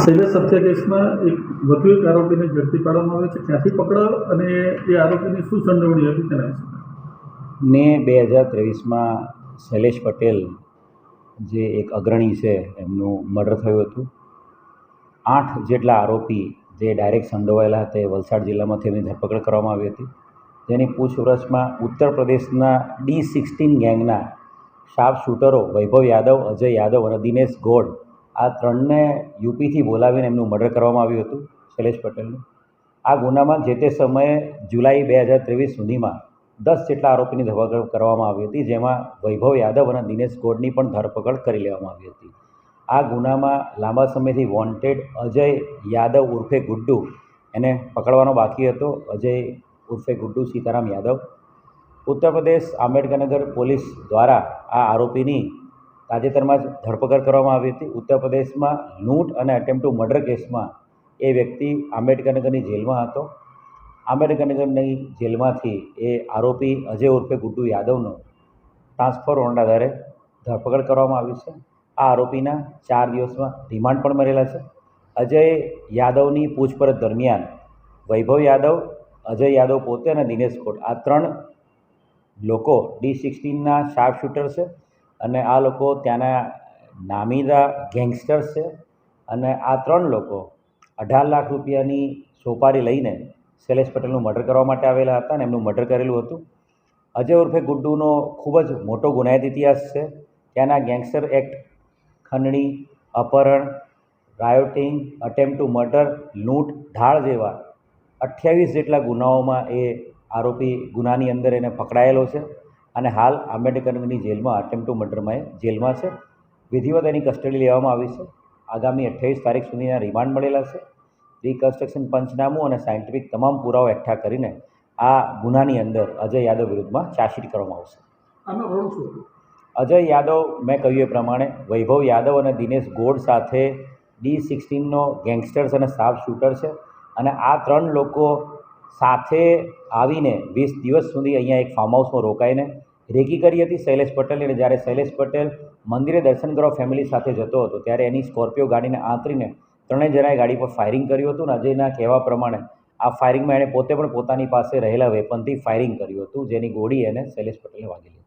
શૈલેષ હત્યા કેસમાં એક વધુ એક આરોપીને ઝડપી પાડવામાં આવ્યો છે. ક્યાંથી પકડાયો અને એ આરોપીની શું સંડોવણી હતી તેના વિશે? મે 2023માં શૈલેષ પટેલ જે એક અગ્રણી છે એમનું મર્ડર થયું હતું. 8 જેટલા આરોપી જે ડાયરેક્ટ સંડોવાયેલા તે વલસાડ જિલ્લામાંથી એમની ધરપકડ કરવામાં આવી હતી. તેની પૂછપરછમાં ઉત્તર પ્રદેશના D16 ગેંગના શાર્પ શૂટરો વૈભવ યાદવ, અજય યાદવ અને દિનેશ ગોડ આ 3ને યુપીથી બોલાવીને એમનું મર્ડર કરવામાં આવ્યું હતું શૈલેષ પટેલનું. આ ગુનામાં જે તે સમયે જુલાઈ 2023 સુધીમાં 10 જેટલા આરોપીની ધરપકડ કરવામાં આવી હતી, જેમાં વૈભવ યાદવ અને દિનેશ ગોડની પણ ધરપકડ કરી લેવામાં આવી હતી. આ ગુનામાં લાંબા સમયથી વોન્ટેડ અજય યાદવ ઉર્ફે ગુડ્ડુ એને પકડવાનો બાકી હતો. અજય ઉર્ફે ગુડ્ડુ સીતારામ યાદવ ઉત્તર પ્રદેશ આંબેડકરનગર પોલીસ દ્વારા આ આરોપીની તાજેતરમાં જ ધરપકડ કરવામાં આવી હતી. ઉત્તર પ્રદેશમાં લૂંટ અને અટેમ્પ્ટ ટુ મર્ડર કેસમાં એ વ્યક્તિ આંબેડકરનગરની જેલમાં હતો. આંબેડકરનગરની જેલમાંથી એ આરોપી અજય ઉર્ફે ગુડ્ડુ યાદવનો ટ્રાન્સફર વોરંટ આધારે ધરપકડ કરવામાં આવી છે. આ આરોપીના 4 દિવસમાં રિમાન્ડ પણ મળેલા છે. અજય યાદવની પૂછપરછ દરમિયાન વૈભવ યાદવ, અજય યાદવ પોતે અને દિનેશ ગોડ આ 3 લોકો D16ના શાર્પ શૂટર છે અને આ લોકો ત્યાંના નામીદા ગેંગસ્ટર્સ છે. અને આ 3 લોકો 18 લાખ રૂપિયાની સોપારી લઈને શૈલેષ પટેલનું મર્ડર કરવા માટે આવેલા હતા અને એમનું મર્ડર કરેલું હતું. અજય ઉર્ફે ગુડ્ડુનો ખૂબ જ મોટો ગુનાહિત ઇતિહાસ છે. ત્યાંના ગેંગસ્ટર એક્ટ, ખંડણી, અપહરણ, રાયોટિંગ, અટેમ્પ્ટ ટુ મર્ડર, લૂંટ, ઢાળ જેવા 28 જેટલા ગુનાઓમાં એ આરોપી ગુનાની અંદર એને પકડાયેલો છે અને હાલ આંબેડકરનગરની જેલમાં અટેમ્પ્ટ ટુ મર્ડરમાં એ જેલમાં છે. વિધિવત એની કસ્ટડી લેવામાં આવી છે. આગામી 28 તારીખ સુધીના રિમાન્ડ મળેલા છે. રિકન્સ્ટ્રક્શન પંચનામું અને સાયન્ટિફિક તમામ પુરાવા એકઠા કરીને આ ગુનાની અંદર અજય યાદવ વિરુદ્ધમાં ચાર્જશીટ કરવામાં આવશે. આનો રોલ શું હતો? અજય યાદવ મેં કહ્યું એ પ્રમાણે વૈભવ યાદવ અને દિનેશ ગોડ સાથે D16નો ગેંગસ્ટર્સ અને શાર્પ શૂટર છે અને આ 3 લોકો સાથે આવીને 20 દિવસ સુધી અહીંયા એક ફાર્મ હાઉસમાં રોકાઈને રેકી કરી હતી શૈલેષ પટેલની. અને જ્યારે શૈલેષ પટેલ મંદિરે દર્શન કરવા ફેમિલી સાથે જતો હતો ત્યારે એની સ્કોર્પિયો ગાડીને આંતરીને 3 જણાએ ગાડી પર ફાયરિંગ કર્યું હતું. અને અજયના કહેવા પ્રમાણે આ ફાયરિંગમાં એણે પોતે પણ પોતાની પાસે રહેલા વેપનથી ફાયરિંગ કર્યું હતું, જેની ગોળી એને શૈલેષ પટેલને વાગેલી.